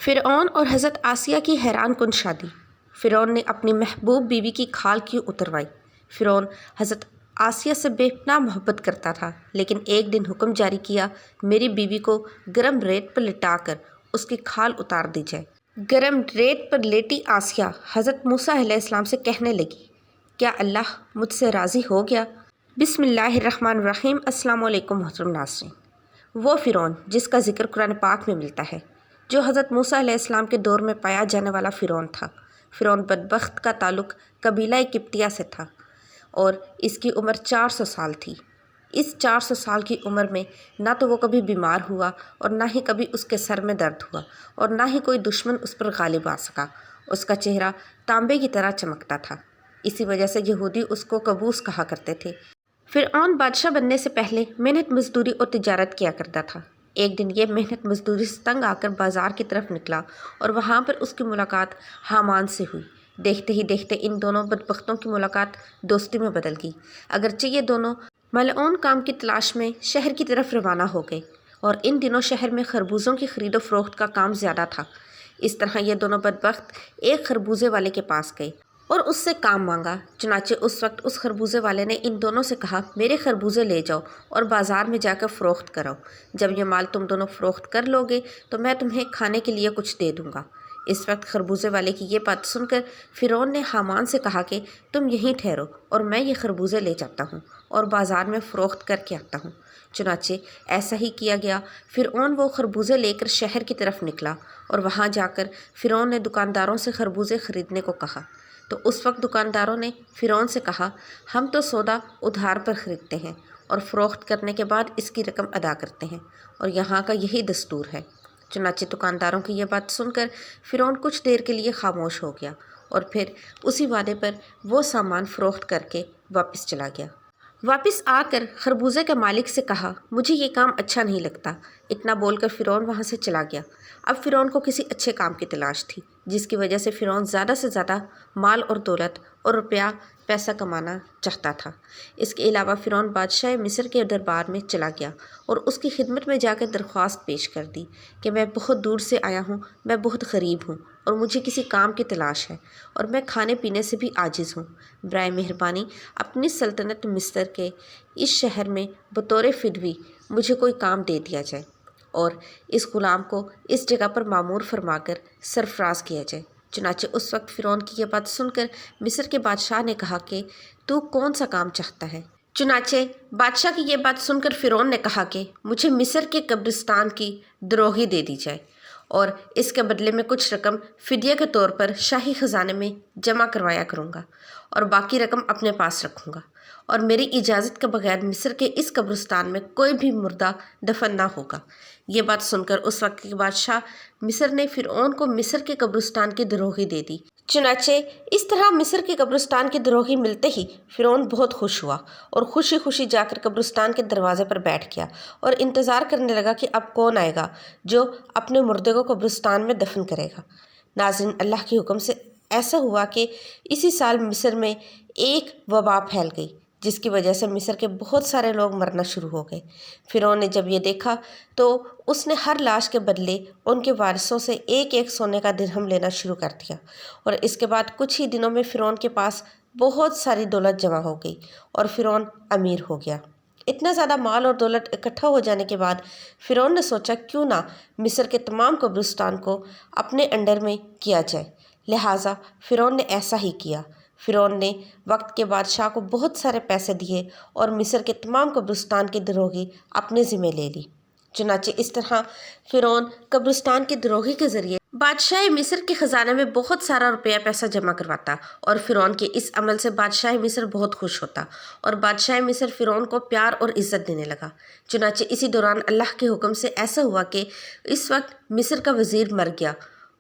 فرعون اور حضرت آسیہ کی حیران کن شادی۔ فرعون نے اپنی محبوب بیوی کی کھال کیوں اتروائی؟ فرعون حضرت آسیہ سے بے پناہ محبت کرتا تھا، لیکن ایک دن حکم جاری کیا، میری بیوی کو گرم ریت پر لٹا کر اس کی کھال اتار دی جائے۔ گرم ریت پر لیٹی آسیہ حضرت موسیٰ علیہ السلام سے کہنے لگی، کیا اللہ مجھ سے راضی ہو گیا؟ بسم اللہ الرحمن الرحیم۔ السلام علیکم محترم ناظرین۔ وہ فرعون جس کا ذکر قرآن پاک میں ملتا ہے، جو حضرت موسیٰ علیہ السلام کے دور میں پایا جانے والا فرعون تھا۔ فرعون بدبخت کا تعلق قبیلہ قبطیہ سے تھا اور اس کی عمر 400 سال تھی۔ اس 400 سال کی عمر میں نہ تو وہ کبھی بیمار ہوا اور نہ ہی کبھی اس کے سر میں درد ہوا اور نہ ہی کوئی دشمن اس پر غالب آ سکا۔ اس کا چہرہ تانبے کی طرح چمکتا تھا، اسی وجہ سے یہودی اس کو قبوس کہا کرتے تھے۔ فرعون بادشاہ بننے سے پہلے محنت مزدوری اور تجارت کیا کرتا تھا۔ ایک دن یہ محنت مزدوری سے تنگ آ کر بازار کی طرف نکلا اور وہاں پر اس کی ملاقات حامان سے ہوئی۔ دیکھتے ہی دیکھتے ان دونوں بدبختوں کی ملاقات دوستی میں بدل گئی۔ اگرچہ یہ دونوں ملعون کام کی تلاش میں شہر کی طرف روانہ ہو گئے اور ان دنوں شہر میں خربوزوں کی خرید و فروخت کا کام زیادہ تھا، اس طرح یہ دونوں بدبخت ایک خربوزے والے کے پاس گئے اور اس سے کام مانگا۔ چنانچہ اس وقت اس خربوزے والے نے ان دونوں سے کہا، میرے خربوزے لے جاؤ اور بازار میں جا کر فروخت کرو۔ جب یہ مال تم دونوں فروخت کر لو گے تو میں تمہیں کھانے کے لیے کچھ دے دوں گا۔ اس وقت خربوزے والے کی یہ بات سن کر فرعون نے حامان سے کہا کہ تم یہیں ٹھہرو اور میں یہ خربوزے لے جاتا ہوں اور بازار میں فروخت کر کے آتا ہوں۔ چنانچہ ایسا ہی کیا گیا۔ فرعون وہ خربوزے لے کر شہر کی طرف نکلا اور وہاں جا کر فرعون نے دکانداروں سے خربوزے خریدنے کو کہا۔ تو اس وقت دکانداروں نے فرعون سے کہا، ہم تو سودا ادھار پر خریدتے ہیں اور فروخت کرنے کے بعد اس کی رقم ادا کرتے ہیں اور یہاں کا یہی دستور ہے۔ چنانچہ دکانداروں کی یہ بات سن کر فرعون کچھ دیر کے لیے خاموش ہو گیا اور پھر اسی وعدے پر وہ سامان فروخت کر کے واپس چلا گیا۔ واپس آ کر خربوزے کے مالک سے کہا، مجھے یہ کام اچھا نہیں لگتا۔ اتنا بول کر فرعون وہاں سے چلا گیا۔ اب فرعون کو کسی اچھے کام کی تلاش تھی، جس کی وجہ سے فرعون زیادہ سے زیادہ مال اور دولت اور روپیہ پیسہ کمانا چاہتا تھا۔ اس کے علاوہ فرعون بادشاہ مصر کے دربار میں چلا گیا اور اس کی خدمت میں جا کے درخواست پیش کر دی کہ میں بہت دور سے آیا ہوں، میں بہت غریب ہوں اور مجھے کسی کام کی تلاش ہے اور میں کھانے پینے سے بھی عاجز ہوں۔ برائے مہربانی اپنی سلطنت مصر کے اس شہر میں بطور فدوی مجھے کوئی کام دے دیا جائے اور اس غلام کو اس جگہ پر مامور فرما کر سرفراز کیا جائے۔ چنانچہ اس وقت فرعون کی یہ بات سن کر مصر کے بادشاہ نے کہا کہ تو کون سا کام چاہتا ہے؟ چنانچہ بادشاہ کی یہ بات سن کر فرعون نے کہا کہ مجھے مصر کے قبرستان کی دروہی دے دی جائے اور اس کے بدلے میں کچھ رقم فدیہ کے طور پر شاہی خزانے میں جمع کروایا کروں گا اور باقی رقم اپنے پاس رکھوں گا، اور میری اجازت کے بغیر مصر کے اس قبرستان میں کوئی بھی مردہ دفن نہ ہوگا۔ یہ بات سن کر اس وقت کے بادشاہ مصر نے فرعون کو مصر کے قبرستان کی دروہی دے دی۔ چنانچہ اس طرح مصر کے قبرستان کی دروہی ملتے ہی فرعون بہت خوش ہوا اور خوشی خوشی جا کر قبرستان کے دروازے پر بیٹھ گیا اور انتظار کرنے لگا کہ اب کون آئے گا جو اپنے مردے کو قبرستان میں دفن کرے گا۔ ناظرین، اللہ کے حکم سے ایسا ہوا کہ اسی سال مصر میں ایک وبا پھیل گئی، جس کی وجہ سے مصر کے بہت سارے لوگ مرنا شروع ہو گئے۔ فرعون نے جب یہ دیکھا تو اس نے ہر لاش کے بدلے ان کے وارثوں سے ایک ایک سونے کا درہم لینا شروع کر دیا اور اس کے بعد کچھ ہی دنوں میں فرعون کے پاس بہت ساری دولت جمع ہو گئی اور فرعون امیر ہو گیا۔ اتنا زیادہ مال اور دولت اکٹھا ہو جانے کے بعد فرعون نے سوچا کیوں نہ مصر کے تمام قبرستان کو اپنے انڈر میں کیا جائے، لہٰذا فرعون نے ایسا ہی کیا۔ فرعون نے وقت کے بادشاہ کو بہت سارے پیسے دیے اور مصر کے تمام قبرستان کی دروہی اپنے ذمہ لے لی۔ چنانچہ اس طرح فرعون قبرستان کی دروہی کے ذریعے بادشاہ مصر کے خزانے میں بہت سارا روپیہ پیسہ جمع کرواتا اور فرعون کے اس عمل سے بادشاہ مصر بہت خوش ہوتا اور بادشاہ مصر فرعون کو پیار اور عزت دینے لگا۔ چنانچہ اسی دوران اللہ کے حکم سے ایسا ہوا کہ اس وقت مصر کا وزیر مر گیا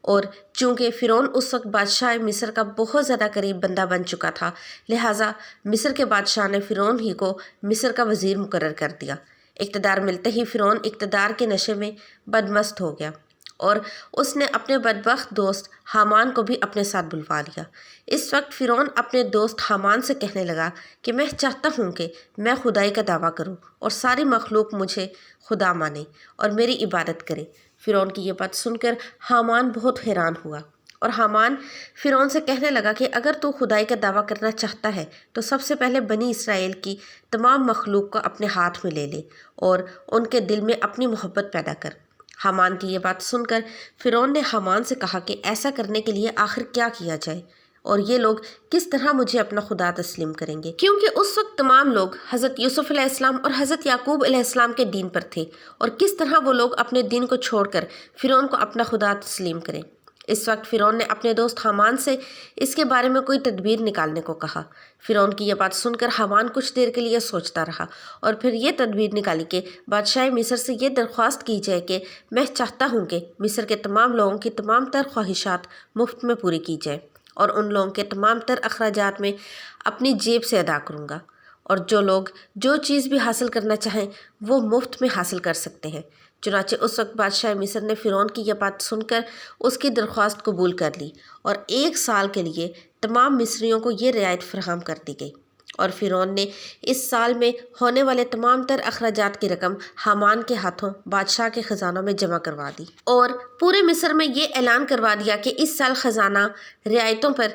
اور چونکہ فرعون اس وقت بادشاہ مصر کا بہت زیادہ قریب بندہ بن چکا تھا، لہٰذا مصر کے بادشاہ نے فرعون ہی کو مصر کا وزیر مقرر کر دیا۔ اقتدار ملتے ہی فرعون اقتدار کے نشے میں بدمست ہو گیا اور اس نے اپنے بدبخت دوست حامان کو بھی اپنے ساتھ بلوا لیا۔ اس وقت فرعون اپنے دوست حامان سے کہنے لگا کہ میں چاہتا ہوں کہ میں خدائی کا دعویٰ کروں اور ساری مخلوق مجھے خدا مانے اور میری عبادت کرے۔ فرعون کی یہ بات سن کر حامان بہت حیران ہوا، اور حامان فرعون سے کہنے لگا کہ اگر تو خدائی کا دعویٰ کرنا چاہتا ہے تو سب سے پہلے بنی اسرائیل کی تمام مخلوق کو اپنے ہاتھ میں لے لے اور ان کے دل میں اپنی محبت پیدا کر۔ حامان کی یہ بات سن کر فرعون نے حامان سے کہا کہ ایسا کرنے کے لیے آخر کیا کیا جائے، اور یہ لوگ کس طرح مجھے اپنا خدا تسلیم کریں گے، کیونکہ اس وقت تمام لوگ حضرت یوسف علیہ السلام اور حضرت یعقوب علیہ السلام کے دین پر تھے، اور کس طرح وہ لوگ اپنے دین کو چھوڑ کر فرعون کو اپنا خدا تسلیم کریں۔ اس وقت فرعون نے اپنے دوست حامان سے اس کے بارے میں کوئی تدبیر نکالنے کو کہا۔ فرعون کی یہ بات سن کر حامان کچھ دیر کے لیے سوچتا رہا، اور پھر یہ تدبیر نکالی کہ بادشاہ مصر سے یہ درخواست کی جائے کہ میں چاہتا ہوں کہ مصر کے تمام لوگوں کی تمام تر خواہشات مفت میں پوری کی جائے، اور ان لوگوں کے تمام تر اخراجات میں اپنی جیب سے ادا کروں گا، اور جو لوگ جو چیز بھی حاصل کرنا چاہیں وہ مفت میں حاصل کر سکتے ہیں۔ چنانچہ اس وقت بادشاہ مصر نے فرعون کی یہ بات سن کر اس کی درخواست قبول کر لی، اور 1 سال کے لیے تمام مصریوں کو یہ رعایت فراہم کر دی گئی، اور فرعون نے اس سال میں ہونے والے تمام تر اخراجات کی رقم حامان کے ہاتھوں بادشاہ کے خزانوں میں جمع کروا دی، اور پورے مصر میں یہ اعلان کروا دیا کہ اس سال خزانہ رعایتوں پر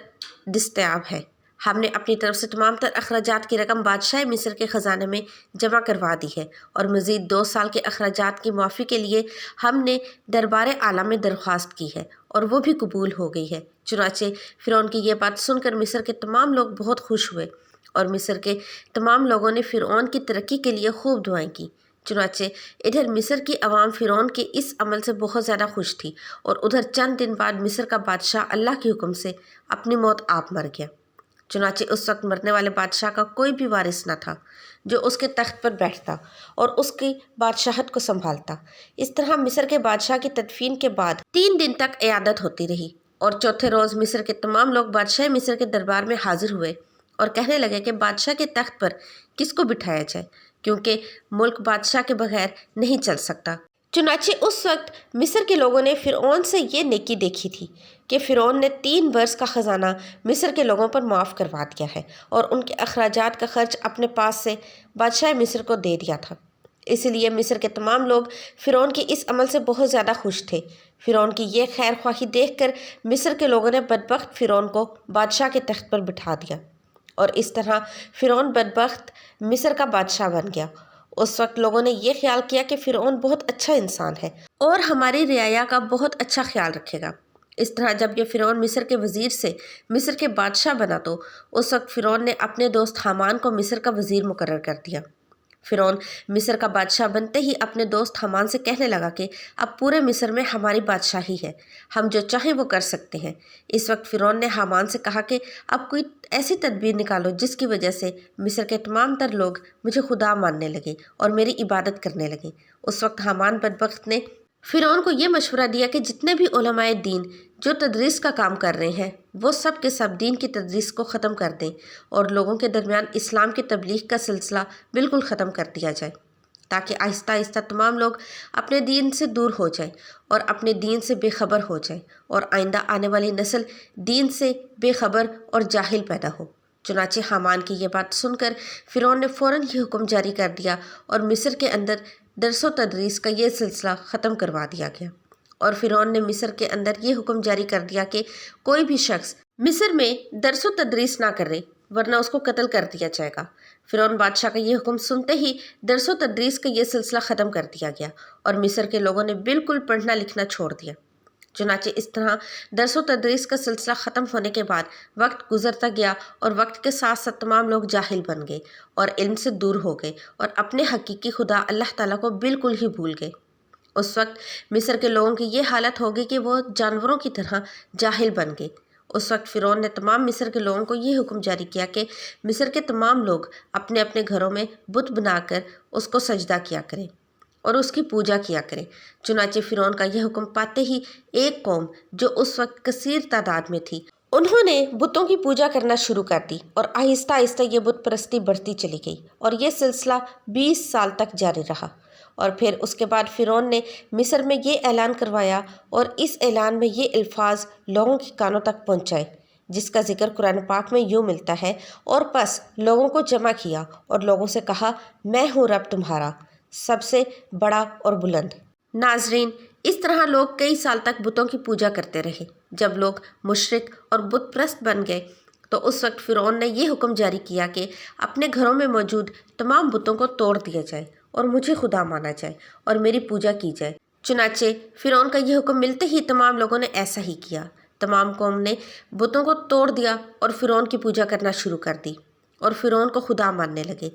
دستیاب ہے۔ ہم نے اپنی طرف سے تمام تر اخراجات کی رقم بادشاہ مصر کے خزانے میں جمع کروا دی ہے، اور مزید 2 سال کے اخراجات کی معافی کے لیے ہم نے دربار اعلیٰ میں درخواست کی ہے، اور وہ بھی قبول ہو گئی ہے۔ چنانچہ فرعون کی یہ بات سن کر مصر کے تمام لوگ بہت خوش ہوئے، اور مصر کے تمام لوگوں نے فرعون کی ترقی کے لیے خوب دعائیں کی۔ چنانچہ ادھر مصر کی عوام فرعون کے اس عمل سے بہت زیادہ خوش تھی، اور ادھر چند دن بعد مصر کا بادشاہ اللہ کے حکم سے اپنی موت آپ مر گیا۔ چنانچہ اس وقت مرنے والے بادشاہ کا کوئی بھی وارث نہ تھا جو اس کے تخت پر بیٹھتا اور اس کی بادشاہت کو سنبھالتا۔ اس طرح مصر کے بادشاہ کی تدفین کے بعد 3 دن تک عیادت ہوتی رہی، اور چوتھے روز مصر کے تمام لوگ بادشاہ مصر کے دربار میں حاضر ہوئے اور کہنے لگے کہ بادشاہ کے تخت پر کس کو بٹھایا جائے، کیونکہ ملک بادشاہ کے بغیر نہیں چل سکتا۔ چنانچہ اس وقت مصر کے لوگوں نے فرعون سے یہ نیکی دیکھی تھی کہ فرعون نے 3 برس کا خزانہ مصر کے لوگوں پر معاف کروا دیا ہے، اور ان کے اخراجات کا خرچ اپنے پاس سے بادشاہ مصر کو دے دیا تھا۔ اس لیے مصر کے تمام لوگ فرعون کے اس عمل سے بہت زیادہ خوش تھے۔ فرعون کی یہ خیر خواہی دیکھ کر مصر کے لوگوں نے بدبخت فرعون کو بادشاہ کے تخت پر بٹھا دیا، اور اس طرح فرعون بدبخت مصر کا بادشاہ بن گیا۔ اس وقت لوگوں نے یہ خیال کیا کہ فرعون بہت اچھا انسان ہے اور ہماری رعایا کا بہت اچھا خیال رکھے گا۔ اس طرح جب یہ فرعون مصر کے وزیر سے مصر کے بادشاہ بنا تو اس وقت فرعون نے اپنے دوست حامان کو مصر کا وزیر مقرر کر دیا۔ فرعون مصر کا بادشاہ بنتے ہی اپنے دوست حامان سے کہنے لگا کہ اب پورے مصر میں ہماری بادشاہی ہے، ہم جو چاہیں وہ کر سکتے ہیں۔ اس وقت فرعون نے حامان سے کہا کہ اب کوئی ایسی تدبیر نکالو جس کی وجہ سے مصر کے تمام تر لوگ مجھے خدا ماننے لگیں اور میری عبادت کرنے لگیں۔ اس وقت حامان بدبخت نے فرعون کو یہ مشورہ دیا کہ جتنے بھی علماء دین جو تدریس کا کام کر رہے ہیں وہ سب کے سب دین کی تدریس کو ختم کر دیں، اور لوگوں کے درمیان اسلام کی تبلیغ کا سلسلہ بالکل ختم کر دیا جائے، تاکہ آہستہ آہستہ تمام لوگ اپنے دین سے دور ہو جائیں اور اپنے دین سے بے خبر ہو جائیں، اور آئندہ آنے والی نسل دین سے بے خبر اور جاہل پیدا ہو۔ چنانچہ حامان کی یہ بات سن کر فرعون نے فوراً ہی حکم جاری کر دیا، اور مصر کے اندر درس و تدریس کا یہ سلسلہ ختم کروا دیا گیا۔ اور فرعون نے مصر کے اندر یہ حکم جاری کر دیا کہ کوئی بھی شخص مصر میں درس و تدریس نہ کرے ورنہ اس کو قتل کر دیا جائے گا۔ فرعون بادشاہ کا یہ حکم سنتے ہی درس و تدریس کا یہ سلسلہ ختم کر دیا گیا، اور مصر کے لوگوں نے بالکل پڑھنا لکھنا چھوڑ دیا۔ چنانچہ اس طرح درس و تدریس کا سلسلہ ختم ہونے کے بعد وقت گزرتا گیا، اور وقت کے ساتھ ساتھ تمام لوگ جاہل بن گئے اور علم سے دور ہو گئے، اور اپنے حقیقی خدا اللہ تعالیٰ کو بالکل ہی بھول گئے۔ اس وقت مصر کے لوگوں کی یہ حالت ہو گئی کہ وہ جانوروں کی طرح جاہل بن گئے۔ اس وقت فرعون نے تمام مصر کے لوگوں کو یہ حکم جاری کیا کہ مصر کے تمام لوگ اپنے اپنے گھروں میں بت بنا کر اس کو سجدہ کیا کریں اور اس کی پوجا کیا کریں۔ چنانچہ فرعون کا یہ حکم پاتے ہی ایک قوم جو اس وقت کثیر تعداد میں تھی، انہوں نے بتوں کی پوجا کرنا شروع کر دی، اور آہستہ آہستہ یہ بت پرستی بڑھتی چلی گئی، اور یہ سلسلہ 20 سال تک جاری رہا۔ اور پھر اس کے بعد فرعون نے مصر میں یہ اعلان کروایا، اور اس اعلان میں یہ الفاظ لوگوں کے کانوں تک پہنچائے، جس کا ذکر قرآن پاک میں یوں ملتا ہے، اور پس لوگوں کو جمع کیا اور لوگوں سے کہا، میں ہوں رب تمہارا سب سے بڑا اور بلند۔ ناظرین، اس طرح لوگ کئی سال تک بتوں کی پوجا کرتے رہے۔ جب لوگ مشرک اور بت پرست بن گئے تو اس وقت فرعون نے یہ حکم جاری کیا کہ اپنے گھروں میں موجود تمام بتوں کو توڑ دیا جائے اور مجھے خدا مانا جائے اور میری پوجا کی جائے۔ چنانچہ فرعون کا یہ حکم ملتے ہی تمام لوگوں نے ایسا ہی کیا۔ تمام قوم نے بتوں کو توڑ دیا اور فرعون کی پوجا کرنا شروع کر دی اور فرعون کو خدا ماننے لگے۔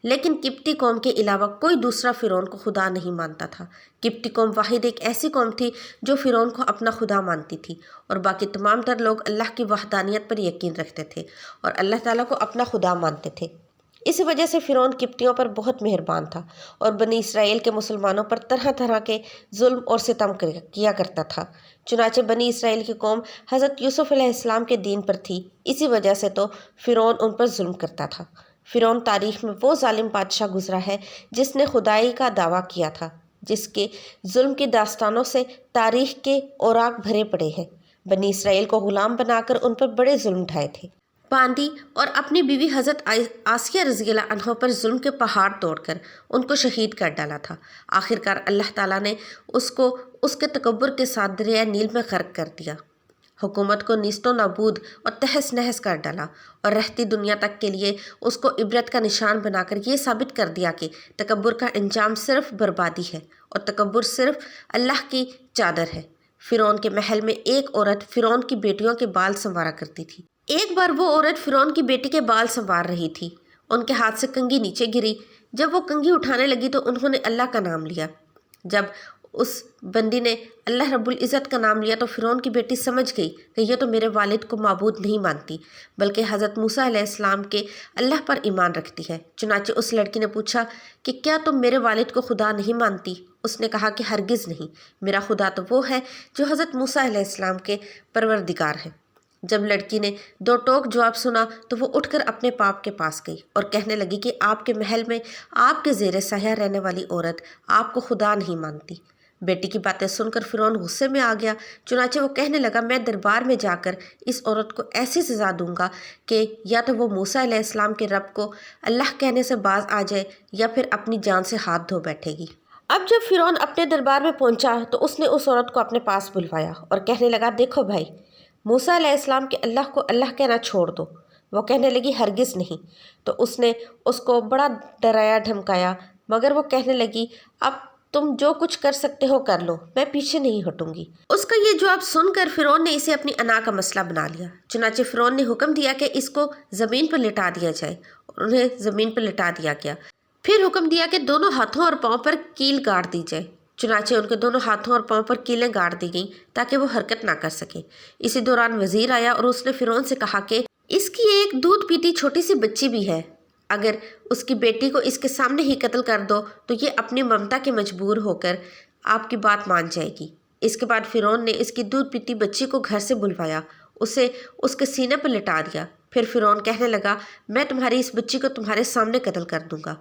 لیکن قبطی قوم کے علاوہ کوئی دوسرا فرعون کو خدا نہیں مانتا تھا۔ قبطی قوم واحد ایک ایسی قوم تھی جو فرعون کو اپنا خدا مانتی تھی، اور باقی تمام تر لوگ اللہ کی وحدانیت پر یقین رکھتے تھے اور اللہ تعالیٰ کو اپنا خدا مانتے تھے۔ اسی وجہ سے فرعون قبطیوں پر بہت مہربان تھا اور بنی اسرائیل کے مسلمانوں پر طرح طرح کے ظلم اور ستم کیا کرتا تھا۔ چنانچہ بنی اسرائیل کی قوم حضرت یوسف علیہ السلام کے دین پر تھی، اسی وجہ سے تو فرعون ان پر ظلم کرتا تھا۔ فرعون تاریخ میں وہ ظالم بادشاہ گزرا ہے جس نے خدائی کا دعویٰ کیا تھا، جس کے ظلم کی داستانوں سے تاریخ کے اوراق بھرے پڑے ہیں۔ بنی اسرائیل کو غلام بنا کر ان پر بڑے ظلم ڈھائے تھے۔ باندی اور اپنی بیوی حضرت آسیہ رضی اللہ عنہ پر ظلم کے پہاڑ توڑ کر ان کو شہید کر ڈالا تھا۔ آخرکار اللہ تعالیٰ نے اس کو اس کے تکبر کے ساتھ دریائے نیل میں غرق کر دیا، حکومت کو نیست و نابود اور تہس نہس کر ڈالا، اور رہتی دنیا تک کے لیے اس کو عبرت کا نشان بنا کر یہ ثابت کر دیا کہ تکبر کا انجام صرف بربادی ہے اور تکبر صرف اللہ کی چادر ہے۔ فرعون کے محل میں ایک عورت فرعون کی بیٹیوں کے بال سنوارا کرتی تھی۔ ایک بار وہ عورت فرعون کی بیٹی کے بال سنوار رہی تھی، ان کے ہاتھ سے کنگھی نیچے گری۔ جب وہ کنگھی اٹھانے لگی تو انہوں نے اللہ کا نام لیا۔ جب اس بندی نے اللہ رب العزت کا نام لیا تو فرعون کی بیٹی سمجھ گئی کہ یہ تو میرے والد کو معبود نہیں مانتی بلکہ حضرت موسیٰ علیہ السلام کے اللہ پر ایمان رکھتی ہے۔ چنانچہ اس لڑکی نے پوچھا کہ کیا تم میرے والد کو خدا نہیں مانتی؟ اس نے کہا کہ ہرگز نہیں، میرا خدا تو وہ ہے جو حضرت موسیٰ علیہ السلام کے پروردگار ہے۔ جب لڑکی نے دو ٹوک جواب سنا تو وہ اٹھ کر اپنے باپ کے پاس گئی اور کہنے لگی کہ آپ کے محل میں آپ کے زیر سایہ رہنے والی عورت آپ کو خدا نہیں مانتی۔ بیٹی کی باتیں سن کر فرعون غصے میں آ گیا، چنانچہ وہ کہنے لگا میں دربار میں جا کر اس عورت کو ایسی سزا دوں گا کہ یا تو وہ موسیٰ علیہ السلام کے رب کو اللہ کہنے سے باز آ جائے یا پھر اپنی جان سے ہاتھ دھو بیٹھے گی۔ اب جب فرعون اپنے دربار میں پہنچا تو اس نے اس عورت کو اپنے پاس بلوایا اور کہنے لگا دیکھو بھائی، موسیٰ علیہ السلام کے اللہ کو اللہ کہنا چھوڑ دو۔ وہ کہنے لگی ہرگز نہیں۔ تو اس نے اس کو بڑا ڈرایا دھمکایا، مگر وہ کہنے لگی اب تم جو کچھ کر سکتے ہو کر لو، میں پیچھے نہیں ہٹوں گی۔ اس کا یہ جواب سن کر فرعون نے اسے اپنی انا کا مسئلہ بنا لیا۔ چنانچہ فرعون نے حکم دیا کہ اس کو زمین پر لٹا دیا جائے اور انہیں زمین پر لٹا دیا گیا۔ پھر حکم دیا کہ دونوں ہاتھوں اور پاؤں پر کیل گاڑ دی جائے۔ چنانچہ ان کے دونوں ہاتھوں اور پاؤں پر کیلیں گاڑ دی گئیں تاکہ وہ حرکت نہ کر سکے۔ اسی دوران وزیر آیا اور اس نے فرعون سے کہا کہ اس کی ایک دودھ پیتی چھوٹی سی بچی بھی ہے، اگر اس کی بیٹی کو اس کے سامنے ہی قتل کر دو تو یہ اپنی ممتا کے مجبور ہو کر آپ کی بات مان جائے گی۔ اس کے بعد فرعون نے اس کی دودھ پیتی بچی کو گھر سے بلوایا، اسے اس کے سینے پر لٹا دیا۔ پھر فرعون کہنے لگا میں تمہاری اس بچی کو تمہارے سامنے قتل کر دوں گا۔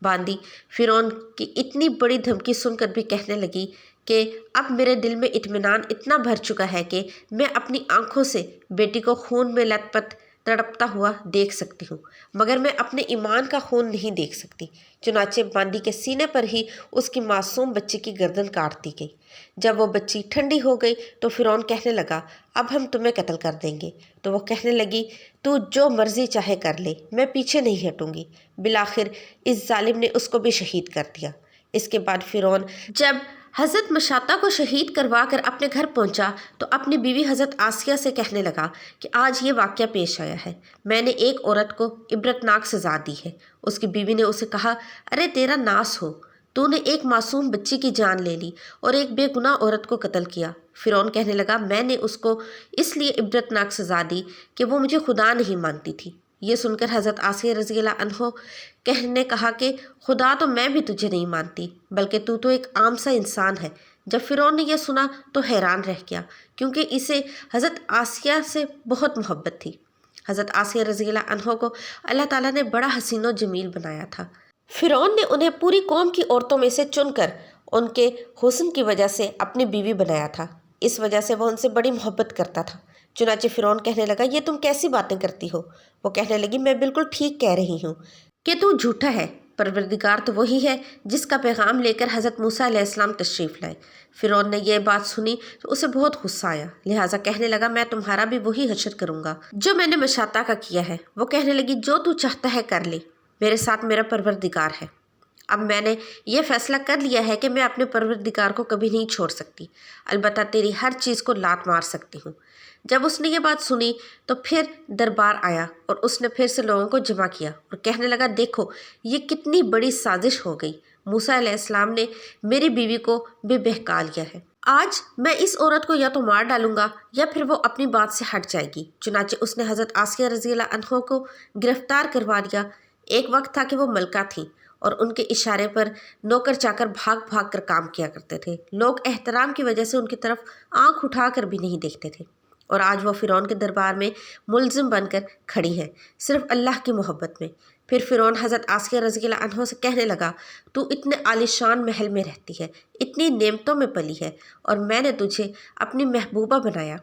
باندی فرعون کی اتنی بڑی دھمکی سن کر بھی کہنے لگی کہ اب میرے دل میں اطمینان اتنا بھر چکا ہے کہ میں اپنی آنکھوں سے بیٹی کو خون میں لت پت تڑپتا ہوا دیکھ سکتی ہوں، مگر میں اپنے ایمان کا خون نہیں دیکھ سکتی۔ چنانچہ باندی کے سینے پر ہی اس کی معصوم بچی کی گردن کاٹ دی گئی۔ جب وہ بچی ٹھنڈی ہو گئی تو فرعون کہنے لگا اب ہم تمہیں قتل کر دیں گے۔ تو وہ کہنے لگی تو جو مرضی چاہے کر لے، میں پیچھے نہیں ہٹوں گی۔ بالآخر اس ظالم نے اس کو بھی شہید کر دیا۔ اس کے بعد فرعون جب حضرت مشاطہ کو شہید کروا کر اپنے گھر پہنچا تو اپنی بیوی حضرت آسیہ سے کہنے لگا کہ آج یہ واقعہ پیش آیا ہے، میں نے ایک عورت کو عبرتناک سزا دی ہے۔ اس کی بیوی نے اسے کہا ارے تیرا ناس ہو، تو نے ایک معصوم بچی کی جان لے لی اور ایک بے گناہ عورت کو قتل کیا۔ فرعون کہنے لگا میں نے اس کو اس لیے عبرتناک سزا دی کہ وہ مجھے خدا نہیں مانتی تھی۔ یہ سن کر حضرت آسیہ رضی اللہ عنہ نے کہا کہ خدا تو میں بھی تجھے نہیں مانتی، بلکہ تو ایک عام سا انسان ہے۔ جب فرعون نے یہ سنا تو حیران رہ گیا، کیونکہ اسے حضرت آسیہ سے بہت محبت تھی۔ حضرت آسیہ رضی اللہ عنہ کو اللہ تعالیٰ نے بڑا حسین و جمیل بنایا تھا۔ فرعون نے انہیں پوری قوم کی عورتوں میں سے چن کر ان کے حسن کی وجہ سے اپنی بیوی بنایا تھا، اس وجہ سے وہ ان سے بڑی محبت کرتا تھا۔ چنانچہ فرعون کہنے لگا یہ تم کیسی باتیں کرتی ہو؟ وہ کہنے لگی میں بالکل ٹھیک کہہ رہی ہوں کہ تو جھوٹا ہے، پروردگار تو وہی ہے جس کا پیغام لے کر حضرت موسیٰ علیہ السلام تشریف لائے۔ فرعون نے یہ بات سنی تو اسے بہت غصہ آیا، لہٰذا کہنے لگا میں تمہارا بھی وہی حشر کروں گا جو میں نے مشاطہ کا کیا ہے۔ وہ کہنے لگی جو تو چاہتا ہے کر لے، میرے ساتھ میرا پروردگار ہے۔ اب میں نے یہ فیصلہ کر لیا ہے کہ میں اپنے پروردگار کو کبھی نہیں چھوڑ سکتی، البتہ تیری ہر چیز کو لات مار سکتی ہوں۔ جب اس نے یہ بات سنی تو پھر دربار آیا اور اس نے پھر سے لوگوں کو جمع کیا اور کہنے لگا دیکھو یہ کتنی بڑی سازش ہو گئی، موسیٰ علیہ السلام نے میری بیوی کو بے بہکا لیا ہے۔ آج میں اس عورت کو یا تو مار ڈالوں گا یا پھر وہ اپنی بات سے ہٹ جائے گی۔ چنانچہ اس نے حضرت آسیہ رضی اللہ عنہ کو گرفتار کروا دیا۔ ایک وقت تھا کہ وہ ملکہ تھیں اور ان کے اشارے پر نوکر چاکر بھاگ بھاگ کر کام کیا کرتے تھے۔ لوگ احترام کی وجہ سے ان کی طرف آنکھ اٹھا کر بھی نہیں دیکھتے تھے، اور آج وہ فرعون کے دربار میں ملزم بن کر کھڑی ہیں صرف اللہ کی محبت میں۔ پھر فرعون حضرت آسیہ رضی اللہ عنہ سے کہنے لگا تو اتنے عالیشان محل میں رہتی ہے، اتنی نعمتوں میں پلی ہے، اور میں نے تجھے اپنی محبوبہ بنایا،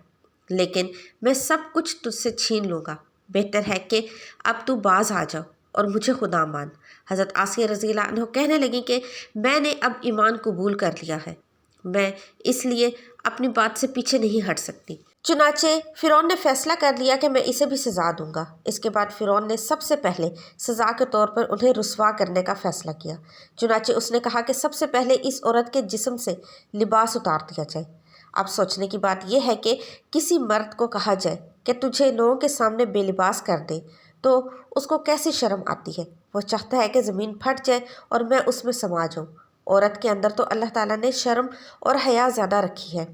لیکن میں سب کچھ تجھ سے چھین لوں گا۔ بہتر ہے کہ اب تو باز آ جاؤ اور مجھے خدا مان۔ حضرت آسیہ رضی اللہ عنہ کہنے لگیں کہ میں نے اب ایمان قبول کر لیا ہے، میں اس لیے اپنی بات سے پیچھے نہیں ہٹ سکتی۔ چنانچہ فرعون نے فیصلہ کر لیا کہ میں اسے بھی سزا دوں گا۔ اس کے بعد فرعون نے سب سے پہلے سزا کے طور پر انہیں رسوا کرنے کا فیصلہ کیا۔ چنانچہ اس نے کہا کہ سب سے پہلے اس عورت کے جسم سے لباس اتار دیا جائے۔ اب سوچنے کی بات یہ ہے کہ کسی مرد کو کہا جائے کہ تجھے لوگوں کے سامنے بے لباس کر دے تو اس کو کیسی شرم آتی ہے۔ وہ چاہتا ہے کہ زمین پھٹ جائے اور میں اس میں سما جاؤں۔ عورت کے اندر تو اللہ تعالیٰ نے شرم اور حیا زیادہ رکھی ہے۔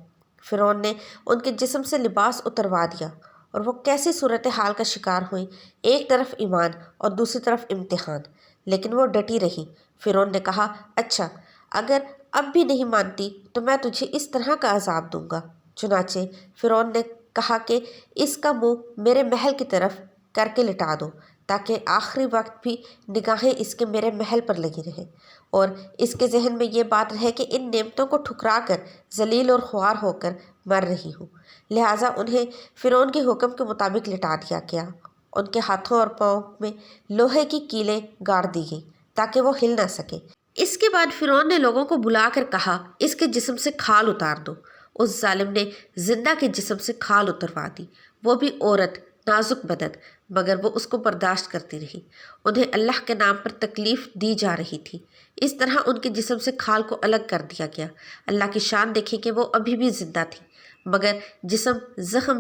فرعون نے ان کے جسم سے لباس اتروا دیا اور وہ کیسی صورتحال کا شکار ہوئیں، ایک طرف ایمان اور دوسری طرف امتحان، لیکن وہ ڈٹی رہی۔ فرعون نے کہا اچھا اگر اب بھی نہیں مانتی تو میں تجھے اس طرح کا عذاب دوں گا۔ چنانچہ فرعون نے کہا کہ اس کا منہ میرے محل کی طرف کر کے لٹا دو تاکہ آخری وقت بھی نگاہیں اس کے میرے محل پر لگی رہیں، اور اس کے ذہن میں یہ بات رہے کہ ان نعمتوں کو ٹھکرا کر ذلیل اور خوار ہو کر مر رہی ہوں۔ لہٰذا انہیں فرعون کے حکم کے مطابق لٹا دیا گیا۔ ان کے ہاتھوں اور پاؤں میں لوہے کی کیلیں گاڑ دی گئیں تاکہ وہ ہل نہ سکے۔ اس کے بعد فرعون نے لوگوں کو بلا کر کہا اس کے جسم سے کھال اتار دو۔ اس ظالم نے زندہ کے جسم سے کھال اتروا دی، وہ بھی عورت، نازک بدن، مگر وہ اس کو برداشت کرتی رہی۔ انہیں اللہ کے نام پر تکلیف دی جا رہی تھی، اس طرح ان کے جسم سے کھال کو الگ کر دیا گیا۔ اللہ کی شان دیکھیں کہ وہ ابھی بھی زندہ تھی، مگر جسم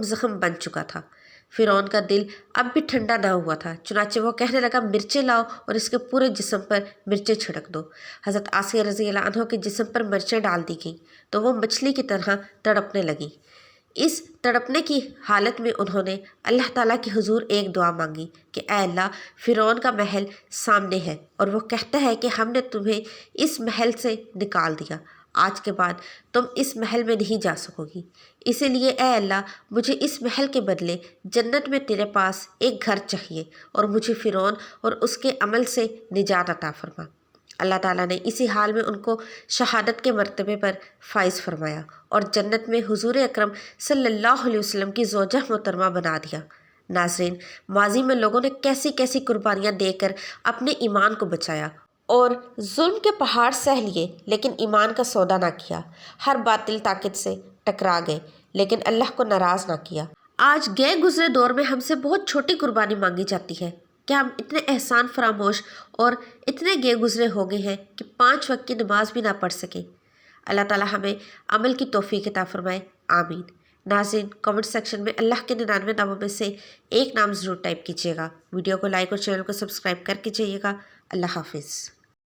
زخم بن چکا تھا۔ فرعون کا دل اب بھی ٹھنڈا نہ ہوا تھا، چنانچہ وہ کہنے لگا مرچیں لاؤ اور اس کے پورے جسم پر مرچیں چھڑک دو۔ حضرت آسیہ رضی اللہ عنہ کے جسم پر مرچیں ڈال دی گئیں تو وہ مچھلی کی طرح تڑپنے لگیں۔ اس تڑپنے کی حالت میں انہوں نے اللہ تعالیٰ کی حضور ایک دعا مانگی کہ اے اللہ فرعون کا محل سامنے ہے اور وہ کہتا ہے کہ ہم نے تمہیں اس محل سے نکال دیا، آج کے بعد تم اس محل میں نہیں جا سکو گی، اسی لیے اے اللہ مجھے اس محل کے بدلے جنت میں تیرے پاس ایک گھر چاہیے اور مجھے فرعون اور اس کے عمل سے نجات عطا فرما۔ اللہ تعالیٰ نے اسی حال میں ان کو شہادت کے مرتبے پر فائز فرمایا اور جنت میں حضور اکرم صلی اللہ علیہ وسلم کی زوجہ محترمہ بنا دیا۔ ناظرین، ماضی میں لوگوں نے کیسی کیسی قربانیاں دے کر اپنے ایمان کو بچایا اور ظلم کے پہاڑ سہ لیے لیکن ایمان کا سودا نہ کیا، ہر باطل طاقت سے ٹکرا گئے لیکن اللہ کو ناراض نہ کیا۔ آج گئے گزرے دور میں ہم سے بہت چھوٹی قربانی مانگی جاتی ہے کہ ہم اتنے احسان فراموش اور اتنے گئے گزرے ہو گئے ہیں کہ 5 وقت کی نماز بھی نہ پڑھ سکیں۔ اللہ تعالیٰ ہمیں عمل کی توفیق عطا فرمائے، آمین۔ ناظرین، کامنٹ سیکشن میں اللہ کے 99 ناموں میں سے ایک نام ضرور ٹائپ کیجیے گا۔ ویڈیو کو لائک اور چینل کو سبسکرائب کر کے جائیے گا۔ اللہ حافظ۔